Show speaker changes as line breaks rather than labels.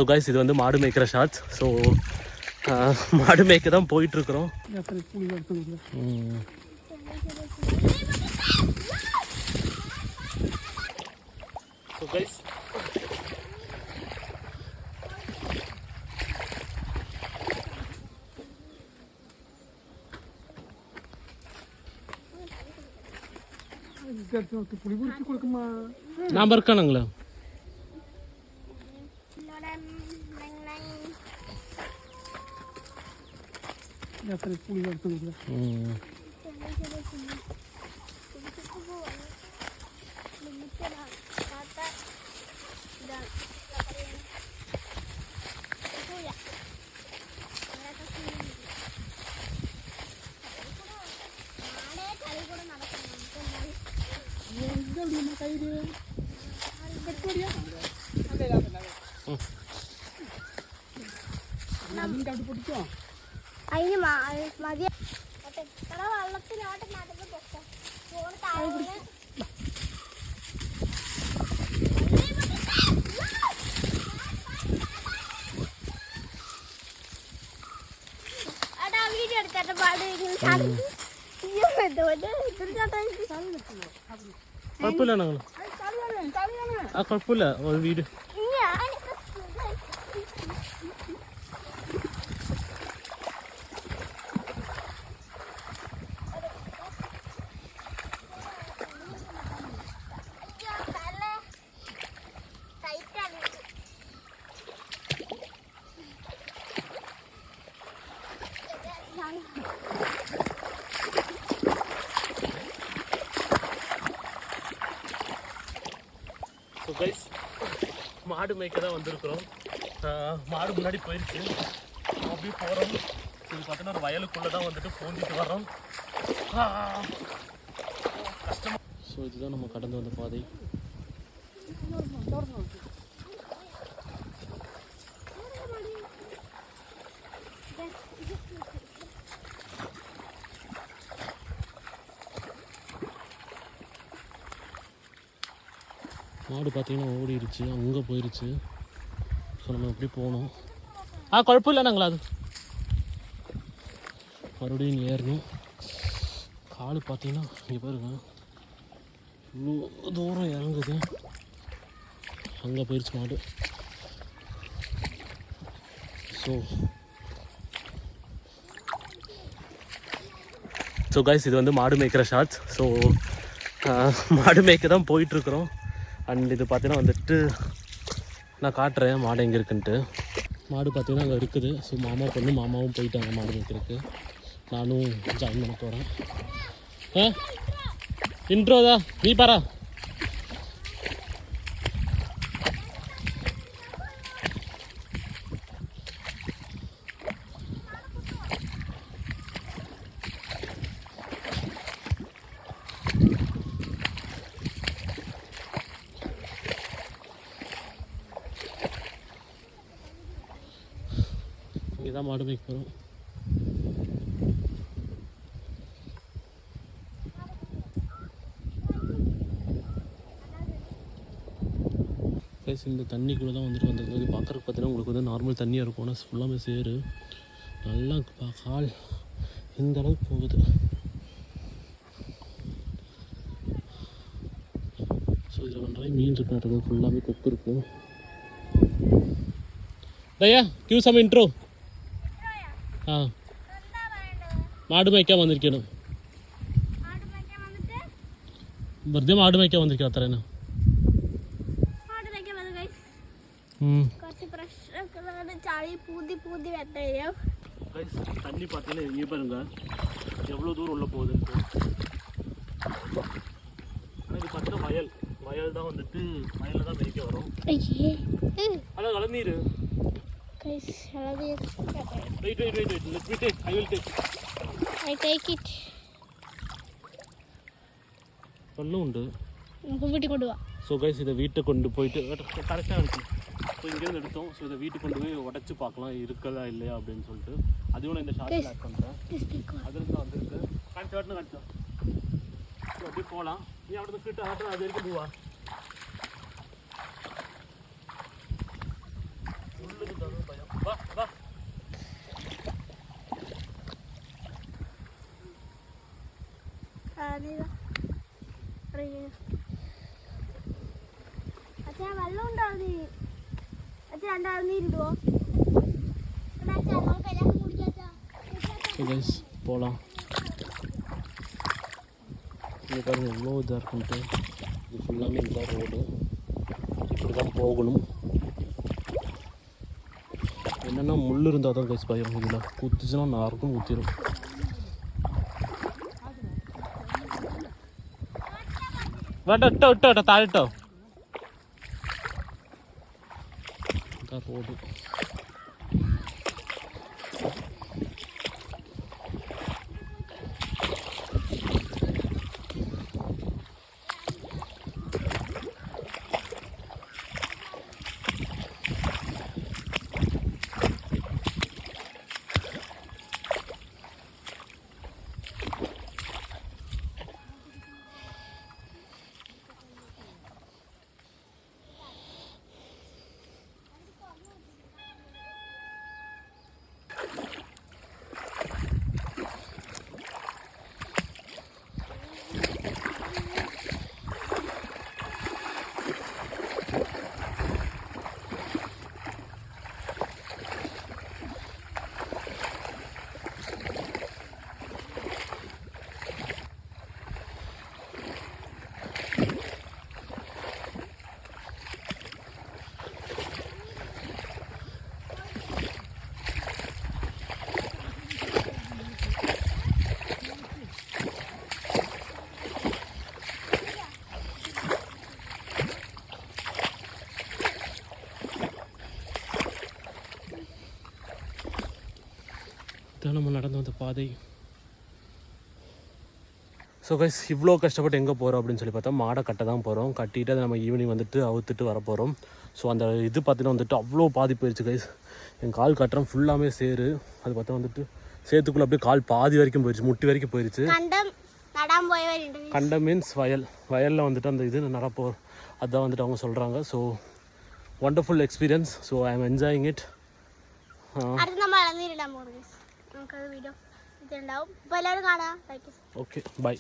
So guys இது வந்து மாடு மேய்க்கிற ஷார்ட்ஸ். ஸோ மாடு மேய்க்க தான் போயிட்டுருக்குறோம். ஸோ கைஸ் நான் இருக்கானுங்களா புளி எடுத்து കുഴപ്പമില്ല ഞങ്ങൾ ആ കുഴപ്പമില്ല വീട് ஸோ கைஸ் மாடு மேய்க்க தான் வந்திருக்கிறோம். மாடு முன்னாடி போயிடுச்சு, அப்படியே போகிறோம். இது பார்த்தீங்கன்னா ஒரு வயலுக்குள்ளே தான் வந்துட்டு பூந்திட்டு வர்றோம். கஷ்டமாக. ஸோ இதுதான் நம்ம கடந்து வந்த பாதை. மாடு பார்த்தீங்கன்னா ஓடிடுச்சு, அங்கே போயிடுச்சு. ஸோ நம்ம எப்படி போகணும்? குழப்பம் இல்லை நாங்களா அது மறுபடியும் ஏறணும். காடு பார்த்தீங்கன்னா இங்கே பாருங்க இவ்வளோ தூரம் இறங்குது. அங்கே போயிடுச்சு மாடு. ஸோ கைஸ் இது வந்து மாடு மேய்க்கிற ஷார்ட்ஸ். ஸோ மாடு மேய்க்க தான் போயிட்டுருக்குறோம். அண்ட் இது பார்த்தீங்கன்னா வந்துட்டு நான் காட்டுறேன் மாடு எங்கே இருக்குன்ட்டு. மாடு பார்த்தீங்கன்னா அங்கே இருக்குது. ஸோ மாமா பொண்ணு மாமாவும் போயிட்டாங்க மாடு மேய்க்கிறதுக்கு. நானும் ஜாயின் பண்ண போகிறேன். இன்ட்ரோதா நீ பாரா. இங்கே தான் மாடு மேய்க்க போகிறோம். ப்ளஸ் இந்த தண்ணிக்குள்ளே தான் வந்துட்டு வந்திருக்கு. பார்க்குறதுக்கு பார்த்தீங்கன்னா உங்களுக்கு வந்து நார்மல் தண்ணியாக இருக்கும், ஆனால் ஃபுல்லாமே சேரு. நல்லா கால் இந்த அளவுக்கு போகுது. ஸோ இதில் நிறைய மீன் இருக்கு, ஃபுல்லாகவே கொக்கு இருக்கும். தயா கிவ் சம் இன்ட்ரோ. மாடு மேய்க்க വന്നിരിക്കണം. വെറുതെ മാട് മേയ്ക്കാൻ വന്നിരിക്കണം അത്ര തന്നെ. தண்ணி பார்த்தீங்கன்னா இங்கே பாருங்க எவ்வளோ தூரம் உள்ள போகுதுன்ட்டு. ஆனால் இது பார்த்தீங்கன்னா வயல் தான் வந்துட்டு வயலில் தான் மேய்க்க வரும். அதான் இளநீர். Guys, wait. Let me take. I will take.
I take it.
ஒன்றும் உண்டு.
வீட்டுக்கு கொண்டு வா.
ஸோ கைஸ் இதை வீட்டை கொண்டு போயிட்டு கரெக்டாக இருக்குது. ஸோ இங்கேருந்து எடுத்தோம். ஸோ இதை வீட்டுக்கு கொண்டு போய் உடச்சி பார்க்கலாம் இருக்குதா இல்லையா அப்படின்னு சொல்லிட்டு. அதுவும் நான் இந்த ஷார்ட்டில் ஆட் பண்ணுறேன். அதில் தான் வந்துருக்கு. காய்ச்சா அப்படியே போகலாம். நீ അവിടെ கிட்ட ஆட்டம் அது வரைக்கும் போவா. ஸோ கைஸ் போகலாம். இங்கே பாருங்கள் எவ்வளோ இதாக இருக்குன்ட்டு. இது ஃபுல்லாமே இதுதான் ரோடு. இப்படி தான் போகணும். என்னென்னா முள் இருந்தால் தான் கைஸ் பயம். இதில் குத்துச்சுன்னா நாருக்கும் ஊற்றிடும். വേണ്ട ഇട്ടോ താഴെട്ടോ. ഇതാ റോഡ്. இதான் நம்ம நடந்து வந்த பாதை. ஸோ கைஸ் இவ்வளோ கஷ்டப்பட்டு எங்கே போகிறோம் அப்படின்னு சொல்லி பார்த்தா மாடை கட்ட தான் போகிறோம். கட்டிட்டு அதை நம்ம ஈவினிங் வந்துட்டு அவுத்துட்டு வர போகிறோம். ஸோ அந்த இது பார்த்தீங்கன்னா வந்துட்டு அவ்வளோ பாதிப்பு போயிடுச்சு கைஸ். என் கால் கட்டுறோம் ஃபுல்லாமே சேரு. அது பார்த்தா வந்துட்டு சேத்துக்குள்ளே அப்படியே கால் பாதி வரைக்கும் போயிடுச்சு, முட்டி வரைக்கும் போயிடுச்சு. கண்டம் மீன்ஸ் வயலில் வந்துட்டு அந்த இது நடப்போ அதுதான் வந்துட்டு அவங்க சொல்கிறாங்க. So wonderful experience. So I am enjoying it.
Okay bye.